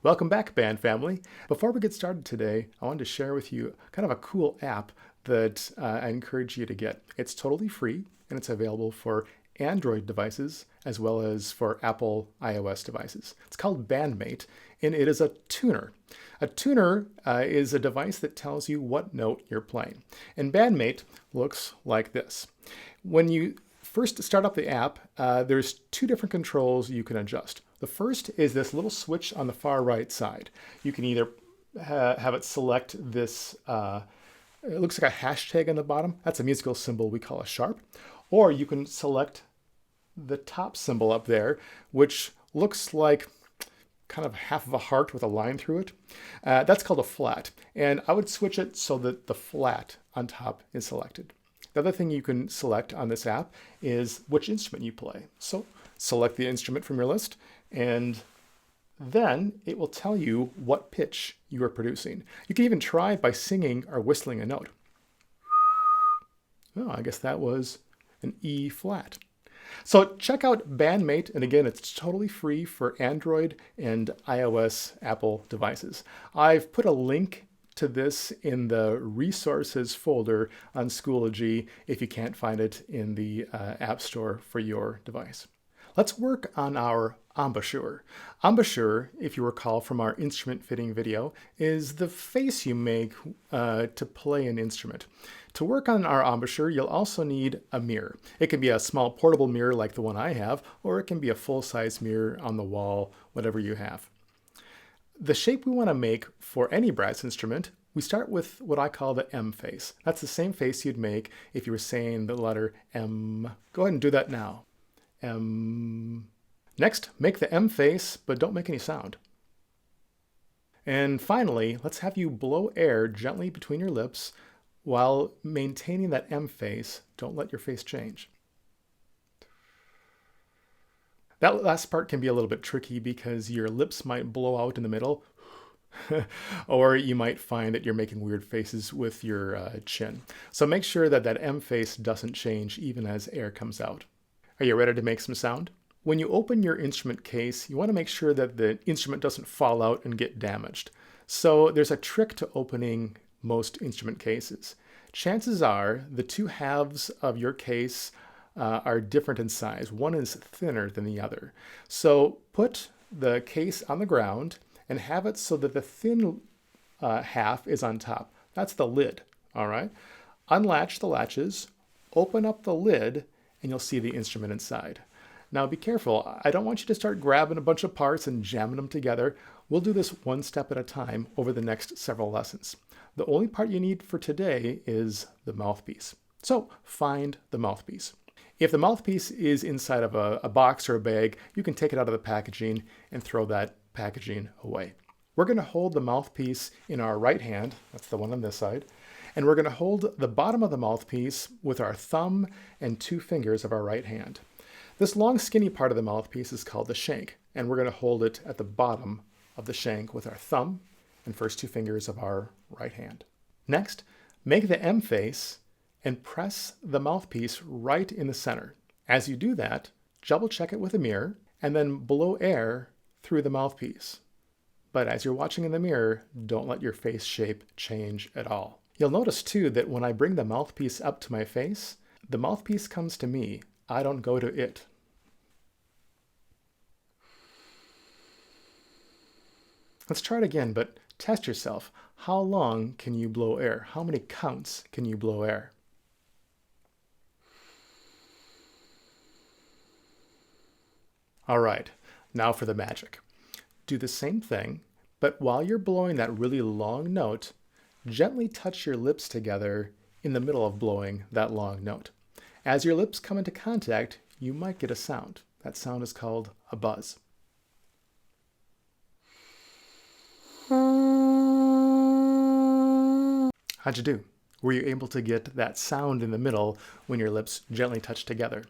Welcome back, band family. Before we get started today, I wanted to share with you kind of a cool app that I encourage you to get. It's totally free and it's available for Android devices as well as for Apple iOS devices. It's called Bandmate and it is a tuner. A tuner is a device that tells you what note you're playing. And Bandmate looks like this. When you first start up the app, there's two different controls you can adjust. The first is this little switch on the far right side. You can either have it select this, it looks like a hashtag on the bottom. That's a musical symbol we call a sharp. Or you can select the top symbol up there, which looks like kind of half of a heart with a line through it. That's called a flat. And I would switch it so that the flat on top is selected. The other thing you can select on this app is which instrument you play. So select the instrument from your list, and then it will tell you what pitch you are producing. You can even try by singing or whistling a note. Oh, I guess that was an E flat. So check out Bandmate, and again, it's totally free for Android and iOS Apple devices. I've put a link to this in the resources folder on Schoology if you can't find it in the App Store for your device. Let's work on our embouchure. Embouchure, if you recall from our instrument fitting video, is the face you make to play an instrument. To work on our embouchure, you'll also need a mirror. It can be a small portable mirror like the one I have, or it can be a full-size mirror on the wall, whatever you have. The shape we want to make for any brass instrument, we start with what I call the M face. That's the same face you'd make if you were saying the letter M. Go ahead and do that now. M. Next, make the M face, but don't make any sound. And finally, let's have you blow air gently between your lips while maintaining that M face. Don't let your face change. That last part can be a little bit tricky because your lips might blow out in the middle, or you might find that you're making weird faces with your chin. So make sure that that M face doesn't change even as air comes out. Are you ready to make some sound? When you open your instrument case, you want to make sure that the instrument doesn't fall out and get damaged. So there's a trick to opening most instrument cases. Chances are the two halves of your case are different in size. One is thinner than the other. So put the case on the ground and have it so that the thin half is on top. That's the lid, all right? Unlatch the latches, open up the lid, and you'll see the instrument inside. Now be careful. I don't want you to start grabbing a bunch of parts and jamming them together. We'll do this one step at a time over the next several lessons. The only part you need for today is the mouthpiece. So find the mouthpiece. If the mouthpiece is inside of a box or a bag, you can take it out of the packaging and throw that packaging away. We're going to hold the mouthpiece in our right hand, that's the one on this side, and we're going to hold the bottom of the mouthpiece with our thumb and two fingers of our right hand. This long skinny part of the mouthpiece is called the shank, and we're going to hold it at the bottom of the shank with our thumb and first two fingers of our right hand. Next, make the M face and press the mouthpiece right in the center. As you do that, double check it with a mirror and then blow air through the mouthpiece. But as you're watching in the mirror, don't let your face shape change at all. You'll notice too that when I bring the mouthpiece up to my face, the mouthpiece comes to me. I don't go to it. Let's try it again, but test yourself. How long can you blow air? How many counts can you blow air? All right, now for the magic. Do the same thing, but while you're blowing that really long note, gently touch your lips together in the middle of blowing that long note. As your lips come into contact, you might get a sound. That sound is called a buzz. How'd you do? Were you able to get that sound in the middle when your lips gently touch together?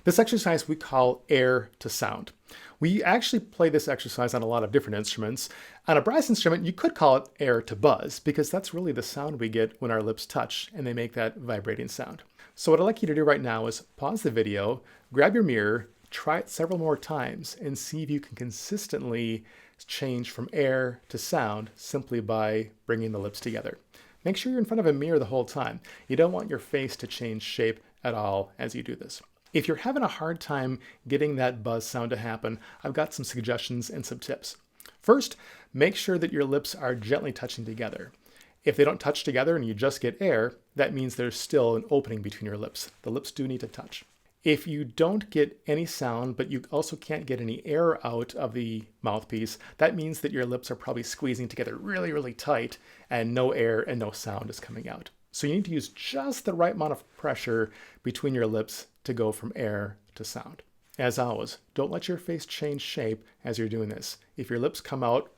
This exercise we call air to sound. We actually play this exercise on a lot of different instruments. On a brass instrument, you could call it air to buzz because that's really the sound we get when our lips touch and they make that vibrating sound. So what I'd like you to do right now is pause the video, grab your mirror, try it several more times and see if you can consistently change from air to sound simply by bringing the lips together. Make sure you're in front of a mirror the whole time. You don't want your face to change shape at all as you do this. If you're having a hard time getting that buzz sound to happen, I've got some suggestions and some tips. First, make sure that your lips are gently touching together. If they don't touch together and you just get air, that means there's still an opening between your lips. The lips do need to touch. If you don't get any sound, but you also can't get any air out of the mouthpiece, that means that your lips are probably squeezing together really, really tight and no air and no sound is coming out. So you need to use just the right amount of pressure between your lips to go from air to sound. As always, don't let your face change shape as you're doing this. If your lips come out,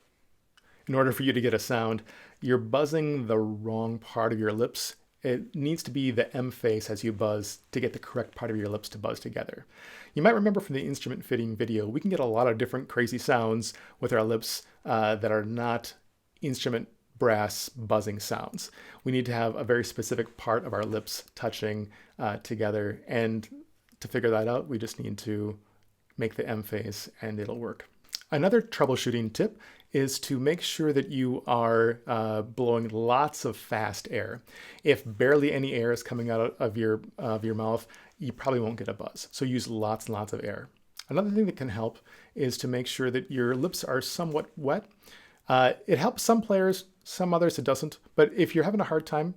in order for you to get a sound, you're buzzing the wrong part of your lips. It needs to be the M face as you buzz to get the correct part of your lips to buzz together. You might remember from the instrument fitting video, we can get a lot of different crazy sounds with our lips that are not instrument brass buzzing sounds. We need to have a very specific part of our lips touching together, and to figure that out, we just need to make the M face and it'll work. Another troubleshooting tip is to make sure that you are blowing lots of fast air. If barely any air is coming out of your mouth, you probably won't get a buzz. So use lots and lots of air. Another thing that can help is to make sure that your lips are somewhat wet. It helps some players, some others it doesn't. But if you're having a hard time,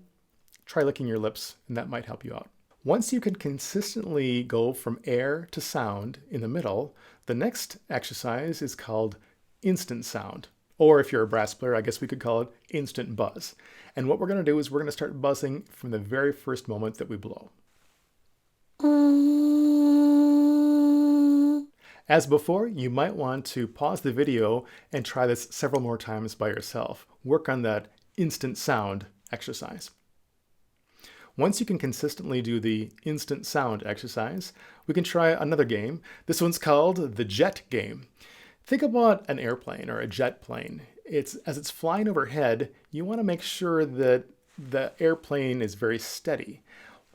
try licking your lips and that might help you out. Once you can consistently go from air to sound in the middle, the next exercise is called instant sound. Or if you're a brass player, I guess we could call it instant buzz. And what we're going to do is we're going to start buzzing from the very first moment that we blow. As before, you might want to pause the video and try this several more times by yourself. Work on that instant sound exercise. Once you can consistently do the instant sound exercise, we can try another game. This one's called the jet game. Think about an airplane or a jet plane. As it's flying overhead, you want to make sure that the airplane is very steady.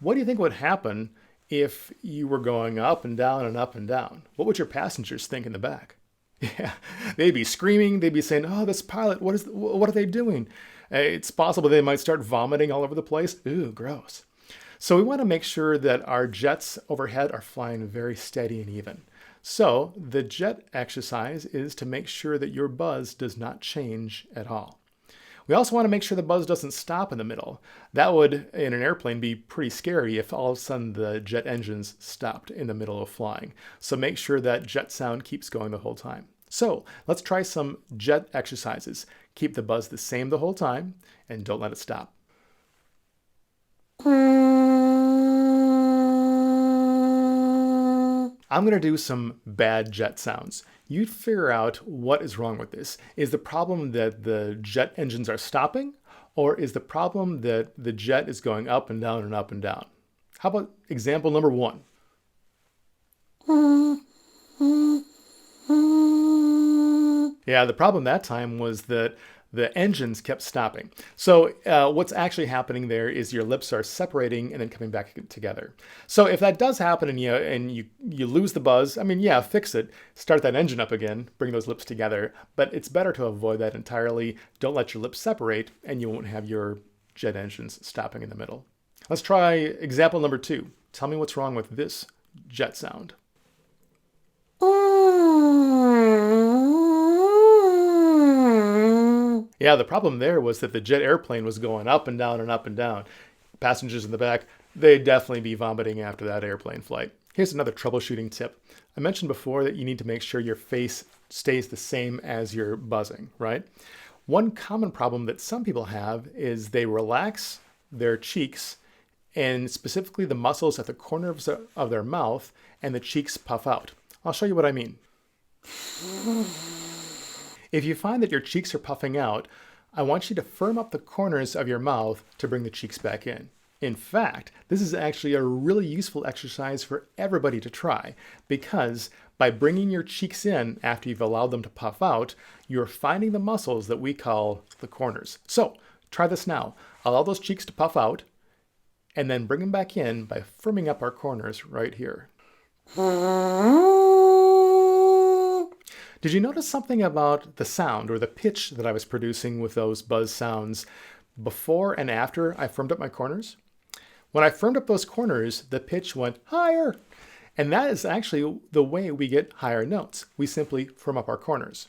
What do you think would happen if you were going up and down and up and down? What would your passengers think in the back? Yeah, they'd be screaming. They'd be saying, "Oh, this pilot, what are they doing?" It's possible they might start vomiting all over the place. Ooh, gross. So we want to make sure that our jets overhead are flying very steady and even. So the jet exercise is to make sure that your buzz does not change at all. We also want to make sure the buzz doesn't stop in the middle. That would, in an airplane, be pretty scary if all of a sudden the jet engines stopped in the middle of flying. So make sure that jet sound keeps going the whole time. So let's try some jet exercises. Keep the buzz the same the whole time and don't let it stop. I'm going to do some bad jet sounds. You figure out what is wrong with this. Is the problem that the jet engines are stopping, or is the problem that the jet is going up and down and up and down? How about example number 1? Yeah, the problem that time was that the engines kept stopping. So what's actually happening there is your lips are separating and then coming back together. So if that does happen and you lose the buzz, I mean, yeah, fix it. Start that engine up again, bring those lips together. But it's better to avoid that entirely. Don't let your lips separate and you won't have your jet engines stopping in the middle. Let's try example number 2. Tell me what's wrong with this jet sound. Yeah, the problem there was that the jet airplane was going up and down and up and down. Passengers in the back, they'd definitely be vomiting after that airplane flight. Here's another troubleshooting tip. I mentioned before that you need to make sure your face stays the same as your buzzing, right? One common problem that some people have is they relax their cheeks and specifically the muscles at the corners of their mouth, and the cheeks puff out. I'll show you what I mean. If you find that your cheeks are puffing out, I want you to firm up the corners of your mouth to bring the cheeks back in. In fact, this is actually a really useful exercise for everybody to try, because by bringing your cheeks in after you've allowed them to puff out, you're finding the muscles that we call the corners. So try this now. Allow those cheeks to puff out, and then bring them back in by firming up our corners right here. Did you notice something about the sound or the pitch that I was producing with those buzz sounds before and after I firmed up my corners? When I firmed up those corners, the pitch went higher. And that is actually the way we get higher notes. We simply firm up our corners.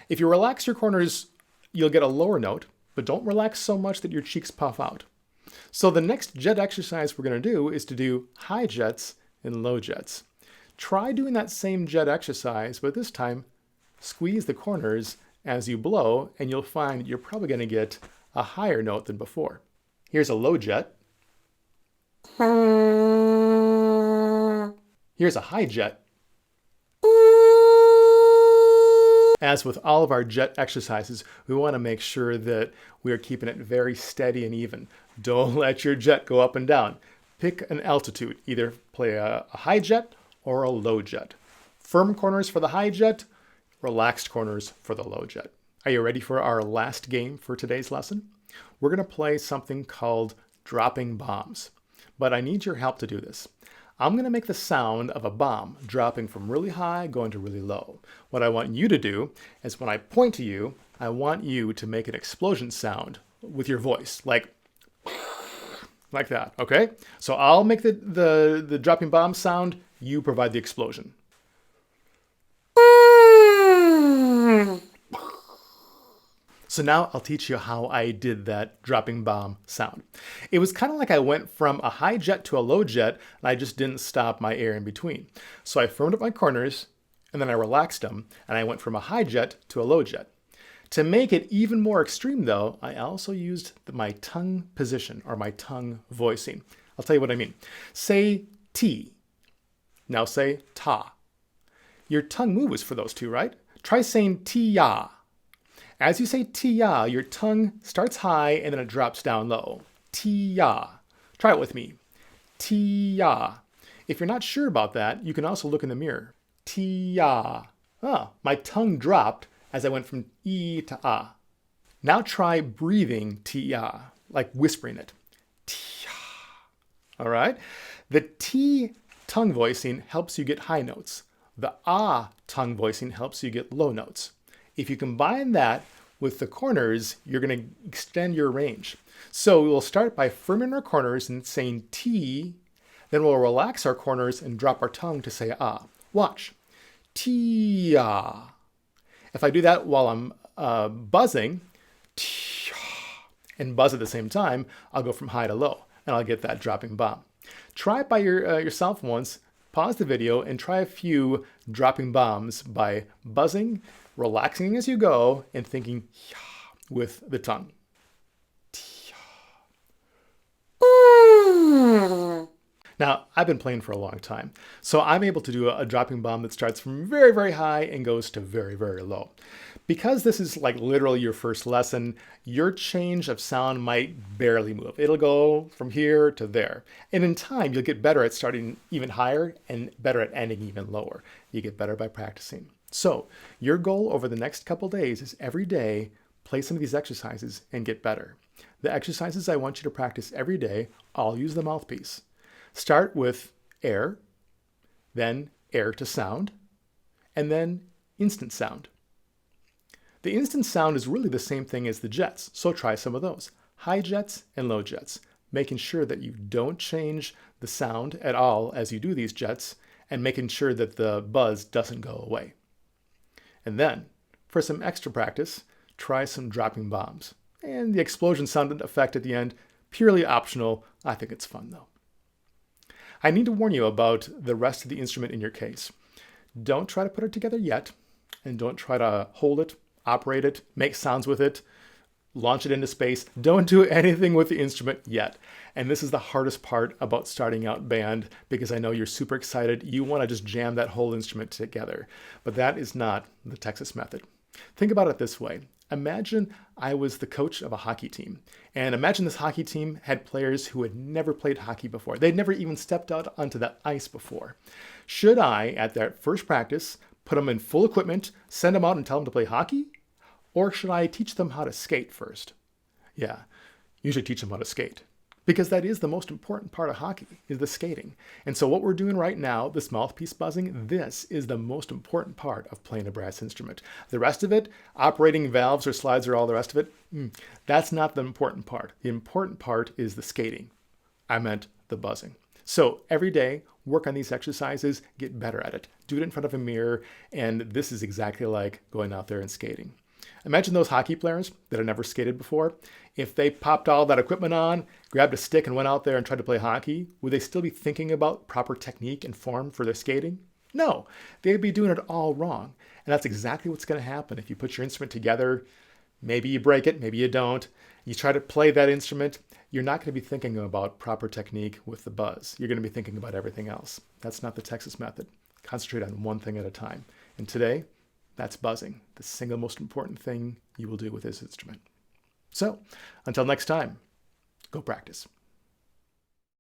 If you relax your corners, you'll get a lower note, but don't relax so much that your cheeks puff out. So the next jet exercise we're going to do is to do high jets and low jets. Try doing that same jet exercise, but this time squeeze the corners as you blow, and you'll find that you're probably going to get a higher note than before. Here's a low jet. Here's a high jet. As with all of our jet exercises, we want to make sure that we are keeping it very steady and even. Don't let your jet go up and down. Pick an altitude. Either play a high jet or a low jet. Firm corners for the high jet, relaxed corners for the low jet. Are you ready for our last game for today's lesson? We're going to play something called dropping bombs, but I need your help to do this. I'm going to make the sound of a bomb dropping from really high going to really low. What I want you to do is when I point to you, I want you to make an explosion sound with your voice, like that, okay? So I'll make the dropping bomb sound, you provide the explosion. So now I'll teach you how I did that dropping bomb sound. It was kind of like I went from a high jet to a low jet, and I just didn't stop my air in between. So I firmed up my corners, and then I relaxed them, and I went from a high jet to a low jet. To make it even more extreme though, I also used my tongue position, or my tongue voicing. I'll tell you what I mean. Say T. Now say ta. Your tongue moves for those two, right? Try saying ti-ya. As you say ti-ya, your tongue starts high and then it drops down low. Ti-ya. Try it with me. Ti-ya. If you're not sure about that, you can also look in the mirror. Ti-ya. Ah, my tongue dropped as I went from E to A. Now try breathing ti-ya, like whispering it. Ti-ya. All right? The T tongue voicing helps you get high notes. The ah tongue voicing helps you get low notes. If you combine that with the corners, you're going to extend your range. So we'll start by firming our corners and saying T, then we'll relax our corners and drop our tongue to say ah. Watch. T-ah. If I do that while I'm buzzing, and buzz at the same time, I'll go from high to low, and I'll get that dropping bomb. Try it by yourself once, pause the video, and try a few dropping bombs by buzzing, relaxing as you go, and thinking with the tongue. Now, I've been playing for a long time, so I'm able to do a dropping bomb that starts from very, very high and goes to very, very low. Because this is like literally your first lesson, your change of sound might barely move. It'll go from here to there. And in time, you'll get better at starting even higher and better at ending even lower. You get better by practicing. So your goal over the next couple days is every day, play some of these exercises and get better. The exercises I want you to practice every day, I'll use the mouthpiece. Start with air, then air to sound, and then instant sound. The instant sound is really the same thing as the jets, so try some of those. High jets and low jets, making sure that you don't change the sound at all as you do these jets, and making sure that the buzz doesn't go away. And then, for some extra practice, try some dropping bombs. And the explosion sound effect at the end, purely optional. I think it's fun though. I need to warn you about the rest of the instrument in your case. Don't try to put it together yet, and don't try to hold it, operate it, make sounds with it, launch it into space. Don't do anything with the instrument yet. And this is the hardest part about starting out band, because I know you're super excited. You want to just jam that whole instrument together. But that is not the Texas method. Think about it this way. Imagine I was the coach of a hockey team, and imagine this hockey team had players who had never played hockey before. They'd never even stepped out onto that ice before. Should I, at that first practice, put them in full equipment, send them out and tell them to play hockey? Or should I teach them how to skate first? Yeah, usually teach them how to skate. Because that is the most important part of hockey, is the skating. And so what we're doing right now, this mouthpiece buzzing, this is the most important part of playing a brass instrument. The rest of it, operating valves or slides or all the rest of it, that's not the important part. The important part is the skating. I meant the buzzing. So every day, work on these exercises, get better at it. Do it in front of a mirror, and this is exactly like going out there and skating. Imagine those hockey players that have never skated before. If they popped all that equipment on, grabbed a stick and went out there and tried to play hockey, would they still be thinking about proper technique and form for their skating? No, they'd be doing it all wrong. And that's exactly what's going to happen if you put your instrument together. Maybe you break it, maybe you don't. You try to play that instrument, you're not going to be thinking about proper technique with the buzz. You're going to be thinking about everything else. That's not the Texas method. Concentrate on one thing at a time. And today, that's buzzing, the single most important thing you will do with this instrument. So, until next time, go practice.